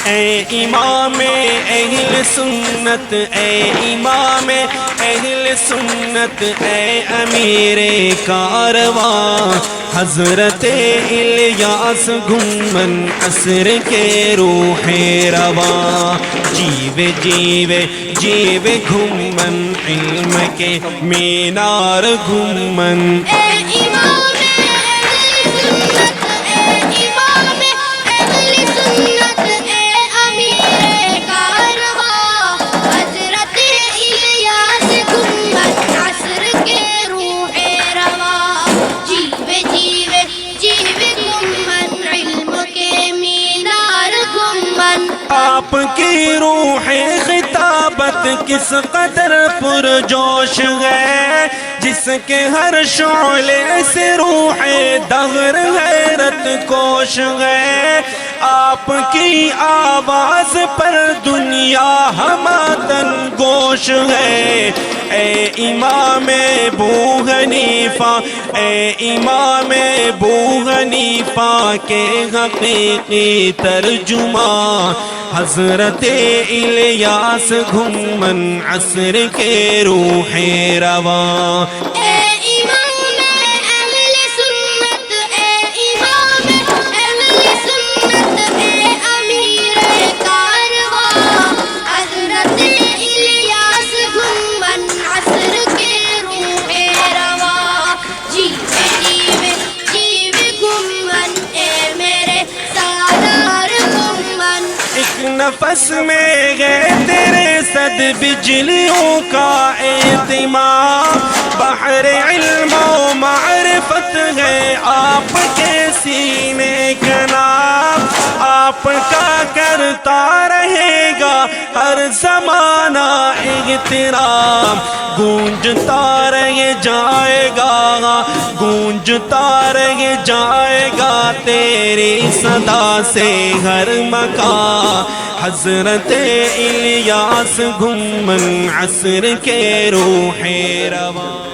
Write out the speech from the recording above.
اے امام اہل سنت، اے امام اہل سنت، اے امیر کارواں حضرت الیاس گھومن عصر کے روح رواں، جیوے جیوے جیوے گھومن علم کے مینار گھومن، اے امام اہل سنت، اے امیر کارواں حضرت الیاس گھومن عصر کے روح رواں، جیوے جیوے جیوے گھومن علم کے مینار گھومن۔ آپ کی روح خطابت کس قدر پرجوش ہے، جس کے ہر شعلے سے روح دہر حیرت کوش ہے، آپ کی آواز پر دنیا ہمادن گوش ہے، اے امام ابو حنیفہ، اے امام ابو حنیفہ کے حقیقی ترجمہ حضرت الیاس گھومن عصر کے روح رواں، اے امام اہل سنت، اے امام اہل سنت، اے امیر کارواں حضرت الیاس گھومن عصر کے روح رواں، جیوے جیوے جیوے گھومن اے میرے سالار گھومن۔ ایک نفس میں گئے تیرے صد بجلیوں کا اہتمام، بحر علم و معرفت ہے آپ کے سینے کا نام، آپ کا کرتا رہے گا ہر زمانہ احترام، گونجتا رہ جائے گا گونجتا رہ جائے گا تیری صدا سے ہر مکان، حضرت الیاس گھومن عصر کے روح رواں۔